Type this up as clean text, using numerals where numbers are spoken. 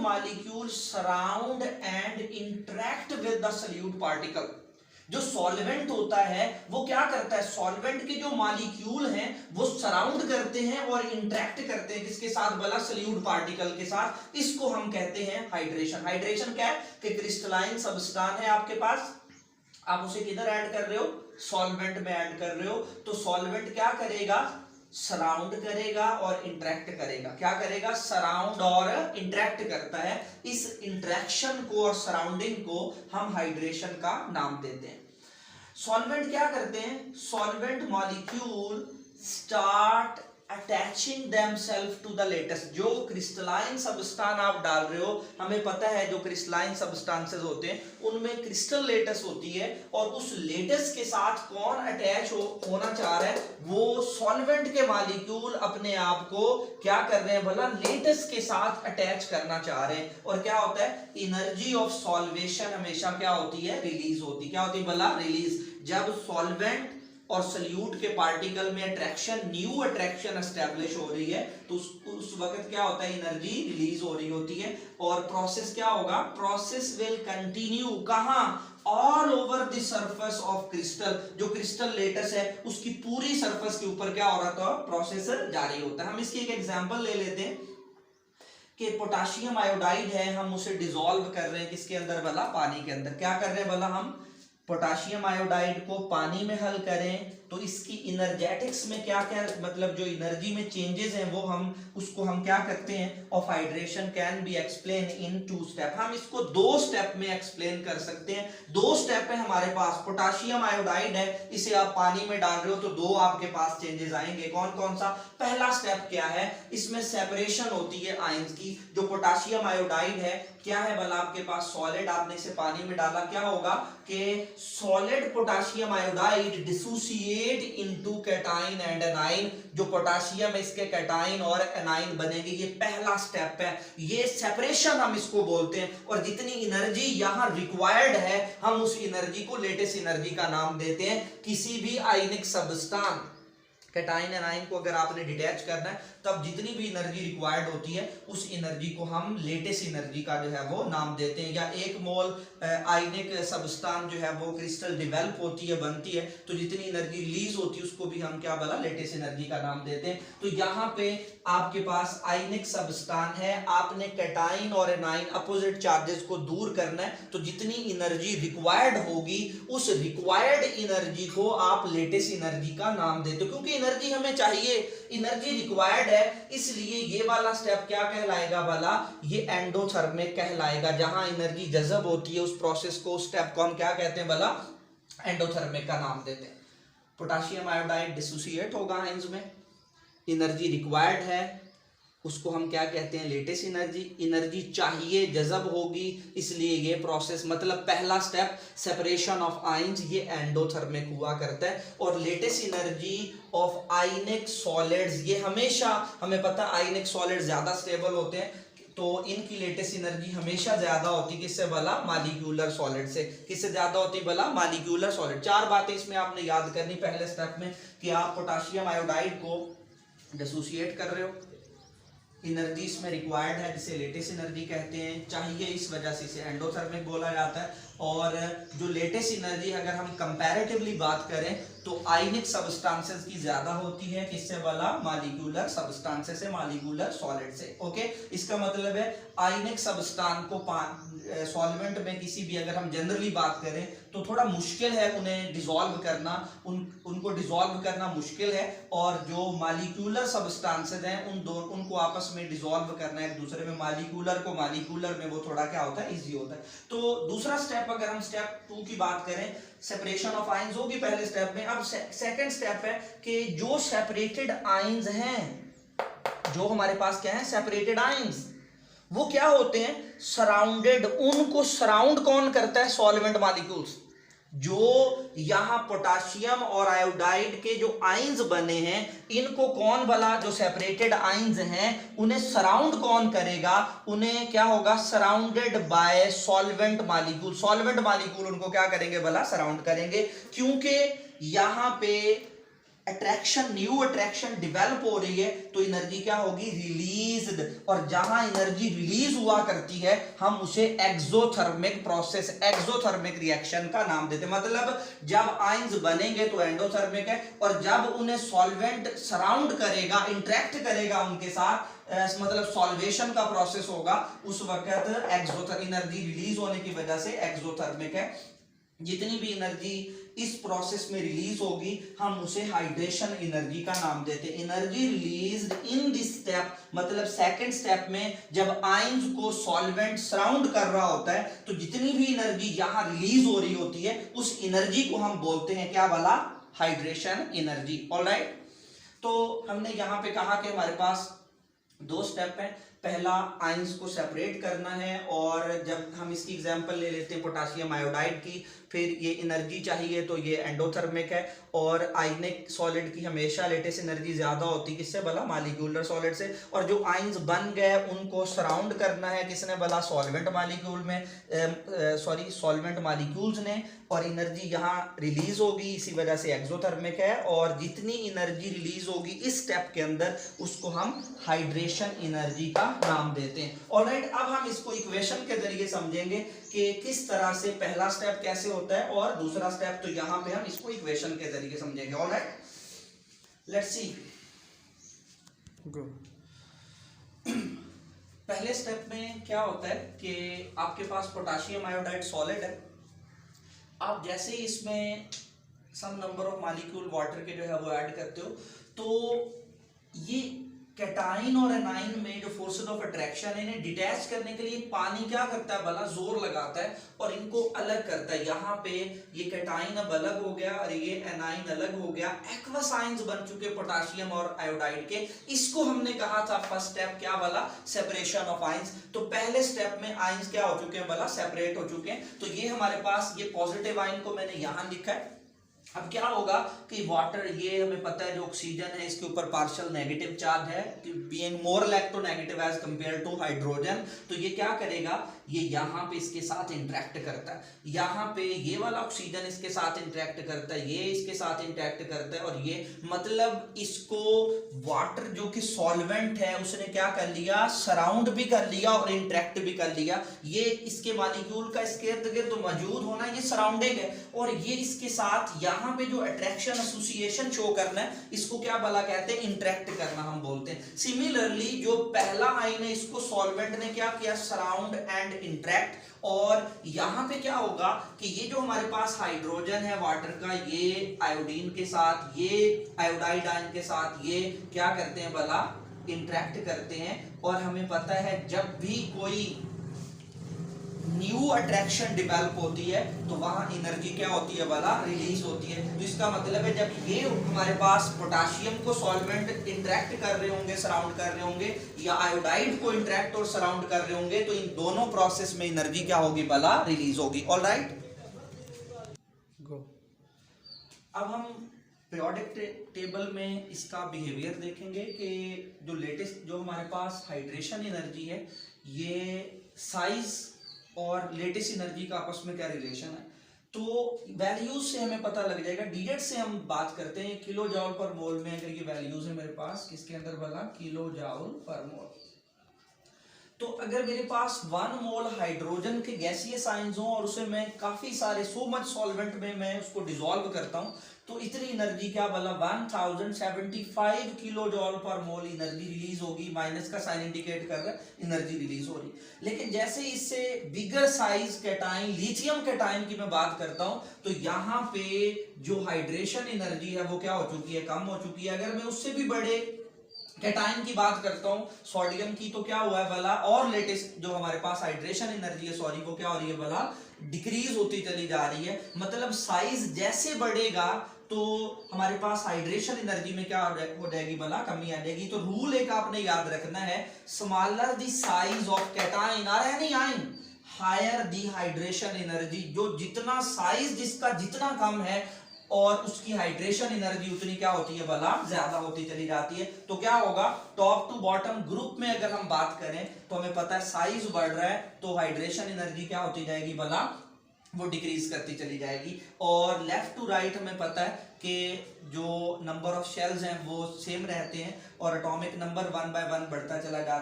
Molecule surround and interact with the solute particle. जो solvent होता है वो क्या करता है, सॉल्वेंट के जो मॉलिक्यूल हैं वो सराउंड करते हैं और इंटरेक्ट करते हैं किसके साथ, भला सॉल्यूट पार्टिकल के साथ। इसको हम कहते हैं हाइड्रेशन। हाइड्रेशन क्या है कि क्रिस्टलाइन सब्सटेंस है आपके पास, आप उसे किधर ऐड कर रहे हो, सॉल्वेंट में ऐड कर रहे हो, तो सॉल्वेंट क्या करेगा, सराउंड करेगा और इंटरेक्ट करेगा। क्या करेगा, सराउंड और इंटरेक्ट करता है। इस इंटरेक्शन को और सराउंडिंग को हम हाइड्रेशन का नाम देते हैं। सॉल्वेंट क्या करते हैं, solvent molecule start attaching themselves to the latest. जो क्रिस्टलाइन सब्सटेंस आप डाल रहे हो, हमें पता है जो क्रिस्टलाइन सब्सटेंसेस होते हैं उनमें क्रिस्टल लेटेस होती है, और उस लेटेस के साथ कौन अटैच होना चाह रहा है, वो सॉल्वेंट के मॉलिक्यूल अपने आप को क्या कर रहे हैं, भला लेटेस के साथ अटैच करना चाह रहे हैं। और क्या होता है, एनर्जी ऑफ सॉल्वेशन हमेशा क्या होती है, रिलीज होती है। क्या होती है भला, रिलीज। जब सॉल्वेंट और सल्यूट के पार्टिकल में अट्रैक्शन, न्यू अट्रैक्शन एस्टेब्लिश हो रही है, तो उस वक्त क्या होता है, एनर्जी रिलीज हो रही होती है। और प्रोसेस क्या होगा, प्रोसेस विल कंटिन्यू कहां, all over the surface of crystal. जो क्रिस्टल लेटेस है उसकी पूरी सरफेस के ऊपर क्या हो रहा था, प्रोसेस जारी होता है। हम इसकी एक एग्जांपल ले लेते हैं कि पोटाशियम आयोडाइड है, हम उसे डिसॉल्व कर रहे हैं किसके अंदर, भला पानी के अंदर। क्या कर रहे हैं भला, हम पोटाशियम आयोडाइड को पानी में हल करें तो इसकी इनर्जेटिक्स में क्या क्या, मतलब जो एनर्जी में चेंजेस हैं वो हम क्या करते हैं, of hydration can be explain in 2 step. हम इसको 2 स्टेप में एक्सप्लेन कर सकते हैं। 2 स्टेप है हमारे पास। पोटाशियम आयोडाइड है, इसे आप पानी में डाल रहे हो तो 2 आपके पास चेंजेस आएंगे। कौन कौन सा, पहला स्टेप क्या है, इसमें सेपरेशन होती है आयंस की। जो पोटाशियम आयोडाइड है क्या है भला, आपके पास सॉलिड, आपने इसे पानी में डाला, क्या होगा कि solid potassium iodide dissociate into cation and A9. जो पोटाशियम है इसके कैटाइन और एनाइन बनेंगे। ये पहला स्टेप है, ये सेपरेशन हम इसको बोलते हैं। और जितनी एनर्जी यहां रिक्वायर्ड है हम उस एनर्जी को लेटेस्ट एनर्जी का नाम देते हैं। किसी भी आयनिक सब्सटेंस कैटाइन एनाइन को अगर आपने डिटैच करना है तब जितनी भी एनर्जी रिक्वायर्ड होती है उस एनर्जी को हम लेटेस्ट एनर्जी का जो है वो नाम देते हैं। या 1 मोल आयनिक सब्सटेंस जो है वो क्रिस्टल डेवलप होती है, बनती है, तो जितनी एनर्जी रिलीज होती है उसको भी हम क्या बोला, लेटेस्ट एनर्जी का नाम देते हैं। तो यहाँ पे आपके पास आयनिक सब्सटेंस है, आपने कैटाइन और एनाइन अपोजिट चार्जेस को दूर करना है, तो जितनी एनर्जी रिक्वायर्ड होगी उस रिक्वायर्ड एनर्जी को आप लेटेस्ट एनर्जी का नाम देते हो। क्योंकि एनर्जी हमें चाहिए, एनर्जी रिक्वायर्ड है, इसलिए ये वाला स्टेप क्या कहलाएगा वाला, ये एंडोथर्मिक कहलाएगा। जहां एनर्जी जज़ब होती है उस प्रोसेस को, उस स्टेप को हम क्या कहते हैं वाला, एंडोथर्मिक का नाम देते हैं। पोटाशियम आयोडाइड डिसोसिएट होगा आयंस में, एनर्जी रिक्वायर्ड है, उसको हम क्या कहते हैं, लेटेस्ट एनर्जी। एनर्जी चाहिए, जज़ब होगी, इसलिए ये प्रोसेस, मतलब पहला स्टेप सेपरेशन ऑफ आयंस, ये एंडोथर्मिक हुआ करता है। और latest energy of ionic solids, ये हमेशा हमें पता है आयनिक सॉलिड ज्यादा स्टेबल होते हैं, तो इनकी लेटेस्ट एनर्जी हमेशा ज्यादा होती है किससे भला, मॉलिक्यूलर सॉलिड से। किससे ज्यादा होती है भला, मॉलिक्यूलर सॉलिड। 4 बातें इसमें आपने याद करनी पहले स्टेप में, कि आप पोटाशियम आयोडाइड को डिसोसिएट कर रहे हो, एनर्जी इसमें रिक्वायर्ड है जिसे लेटेस्ट एनर्जी कहते हैं, चाहिए, इस वजह से इसे एंडोथर्मिक बोला जाता है। और जो लेटेस्ट एनर्जी अगर हम कंपैरेटिवली बात करें तो आयनिक सब्सटेंसेस की ज्यादा होती है, किससे वाला, मॉलिक्यूलर सब्सटेंसेस से, मॉलिक्यूलर सॉलिड से। ओके, इसका मतलब है आयनिक सब्सटेंस को सॉल्वेंट में किसी भी, अगर हम जनरली बात करें तो थोड़ा मुश्किल है उन्हें डिसॉल्व करना, उनको डिसॉल्व करना मुश्किल है। और जो मॉलिक्यूलर सब्सटेंसेस हैं उनको आपस में डिसॉल्व करना, एक दूसरे में मॉलिक्यूलर को मॉलिक्यूलर में, वो थोड़ा क्या होता है, इजी होता है। तो दूसरा स्टेप अगर हम स्टेप 2 की बात करें, सेपरेशन ऑफ आयंस होगी पहले स्टेप में। अब सेकंड स्टेप है कि जो सेपरेटेड आयंस हैं, जो हमारे पास क्या है, सेपरेटेड आयंस, वो क्या होते हैं, सराउंडेड। उनको सराउंड कौन करता है, सॉल्वेंट मॉलिक्यूल्स। जो यहां पोटाशियम और आयोडाइड के जो आयंस बने हैं, इनको कौन भला, जो सेपरेटेड आयंस हैं उन्हें सराउंड कौन करेगा, उन्हें क्या होगा, surrounded by solvent molecule. Solvent molecule उनको क्या करेंगे भला, सराउंड करेंगे। क्योंकि यहां पे अट्रैक्शन, न्यू अट्रैक्शन डेवलप हो रही है तो एनर्जी क्या होगी, रिलीज्ड। और जहां एनर्जी रिलीज हुआ करती है हम उसे एक्सोथर्मिक प्रोसेस, एक्सोथर्मिक रिएक्शन का नाम देते हैं। मतलब जब आयंस बनेंगे तो एंडोथर्मिक है, और जब उन्हें सॉल्वेंट सराउंड करेगा, इंटरेक्ट करेगा उनके साथ, मतलब सॉल्वेशन का प्रोसेस होगा, उस वक्त एनर्जी रिलीज होने की वजह से एक्सोथर्मिक है। जितनी भी एनर्जी इस प्रोसेस में रिलीज होगी हम उसे हाइड्रेशन एनर्जी का नाम देते हैं। Energy released in this step, मतलब सेकंड स्टेप में जब आयंस को सॉल्वेंट सराउंड कर रहा होता है तो जितनी भी एनर्जी यहां रिलीज हो रही होती है उस एनर्जी को हम बोलते हैं क्या वाला, हाइड्रेशन एनर्जी। ऑलराइट, तो हमने यहां पे कहा कि हमारे पास दो स्टेप है। पहला आयंस को सेपरेट करना है, और जब हम इसकी एग्जांपल ले लेते हैं पोटेशियम आयोडाइड की, फिर ये एनर्जी चाहिए तो ये एंडोथर्मिक है, और आयनिक सॉलिड की हमेशा लेटेस्ट एनर्जी ज्यादा होती है किससे भला, मॉलिक्यूलर सॉलिड से। और जो आयंस बन गए उनको सराउंड करना है किसने भला, सॉल्वेंट मॉलिक्यूल में, सॉल्वेंट मॉलिक्यूल्स ने, और एनर्जी यहाँ रिलीज होगी, इसी वजह से एक्सोथर्मिक है। और जितनी एनर्जी रिलीज होगी इस स्टेप के अंदर उसको हम हाइड्रेशन एनर्जी का नाम देते हैं। ऑलराइट, अब हम इसको इक्वेशन के जरिए समझेंगे कि किस तरह से पहला स्टेप कैसे होता है और दूसरा स्टेप, तो यहां पे हम इसको इक्वेशन के जरिए समझेंगे। Alright, let's see. गो। पहले स्टेप में क्या होता है कि आपके पास पोटेशियम आयोडाइड सॉलिड है। आप जैसे ही इसमें सम नंबर ऑफ मॉलिक्यूल वाटर के जो है वो ऐड करते हो तो ये कैटाइन और एनाइन में जो फोर्सेस ऑफ अट्रैक्शन है इन्हें डिटैच करने के लिए पानी क्या करता है भला, जोर लगाता है और इनको अलग करता है। यहाँ पे ये कैटाइन अब अलग हो गया और ये एनाइन अलग हो गया, एक्वस आयंस बन चुके पोटेशियम और आयोडाइड के। इसको हमने कहा था फर्स्ट स्टेप क्या वाला, सेपरेशन ऑफ आयंस। तो पहले स्टेप में आयंस क्या हो चुके हैं भला, सेपरेट हो चुके हैं। तो ये हमारे पास ये पॉजिटिव आयन को मैंने यहां लिखा है। अब क्या होगा कि वाटर, ये हमें पता है जो ऑक्सीजन है इसके ऊपर पार्शियल नेगेटिव चार्ज है, being more electronegative as compared to hydrogen. तो ये क्या करेगा, ये यहाँ पे इसके साथ इंटरेक्ट करता है, यहाँ पे ये वाला ऑक्सीजन इसके साथ इंटरेक्ट करता है, ये इसके साथ इंटरेक्ट करता है, और ये मतलब इसको वाटर जो कि सॉल्वेंट है उसने क्या कर लिया, सराउंड भी कर लिया और इंटरेक्ट भी कर लिया। ये इसके मॉलिक्यूल का इसके इर्द गिर्द तो मौजूद होना, ये सराउंडिंग है, और ये इसके साथ यहाँ पे जो अट्रैक्शन एसोसिएशन शो करना है इसको क्या भला कहते हैं, इंटरेक्ट करना हम बोलते हैं। सिमिलरली जो पहला आयन है इसको सॉल्वेंट ने क्या किया, सराउंड एंड इंटरेक्ट। और यहां पे क्या होगा कि ये जो हमारे पास हाइड्रोजन है वाटर का, ये आयोडीन के साथ, ये आयोडाइड आयन के साथ ये क्या करते हैं भला, इंटरेक्ट करते हैं। और हमें पता है जब भी कोई न्यू अट्रैक्शन डेवलप होती है तो वहां एनर्जी क्या होती है भला, रिलीज होती है। तो इसका मतलब है जब ये हमारे पास पोटेशियम को सॉल्वेंट इंटरेक्ट कर रहे होंगे, सराउंड कर रहे होंगे, या आयोडाइड को इंटरेक्ट और सराउंड कर रहे होंगे, तो इन दोनों प्रोसेस में एनर्जी क्या होगी भला, रिलीज होगी। ऑलराइट, गो। अब हम पीरियोडिक टेबल में इसका बिहेवियर देखेंगे कि जो लेटेस्ट जो हमारे पास हाइड्रेशन एनर्जी है, ये साइज और लेटेस्ट एनर्जी का आपस में क्या रिलेशन है। तो वैल्यूज से हमें पता लग जाएगा। डीरेट से हम बात करते हैं किलो जॉल पर मोल में, अगर ये वैल्यूज है मेरे पास किसके अंदर भला, किलो जॉल पर मोल। तो अगर मेरे पास 1 मोल हाइड्रोजन के गैसीय आयंस हो और उसे मैं काफी सारे सो मच सॉल्वेंट में मैं उसको डिसॉल्व करता हूं, तो इतनी एनर्जी क्या भला, 1075 किलो जॉल पर मोल एनर्जी रिलीज होगी। माइनस का साइन इंडिकेट कर रहा है, एनर्जी रिलीज हो रही। लेकिन जैसे इससे bigger size cation, lithium cation की मैं बात करता हूं, तो यहां पे जो हाइड्रेशन एनर्जी है वो क्या हो चुकी है, कम हो चुकी है। अगर मैं उससे भी बड़े कैटाइन की बात करता हूं, सोडियम की, तो क्या हुआ है भला, और लेटेस्ट जो हमारे पास हाइड्रेशन एनर्जी है, सॉरी, वो क्या हो रही है भला, डिक्रीज होती चली जा रही है। मतलब साइज जैसे बढ़ेगा तो हमारे पास हाइड्रेशन एनर्जी में क्या हो जाएगी भला, कमी आ जाएगी। तो रूल एक आपने याद रखना है, smaller the size of cation और anion, higher the hydration energy. जो जितना साइज जिसका जितना कम है और उसकी हाइड्रेशन एनर्जी उतनी क्या होती है भला, ज्यादा होती चली जाती है। तो क्या होगा, टॉप टू बॉटम ग्रुप में अगर हम बात करें तो हमें पता है साइज बढ़ रहा है तो हाइड्रेशन एनर्जी क्या होती जाएगी भला, वो डिक्रीज करती चली जाएगी। और लेफ्ट टू राइट हमें पता है कि जो नंबर ऑफ शेल्स हैं वो सेम रहते हैं और एटॉमिक नंबर 1 by 1 बढ़ता चला जाता है।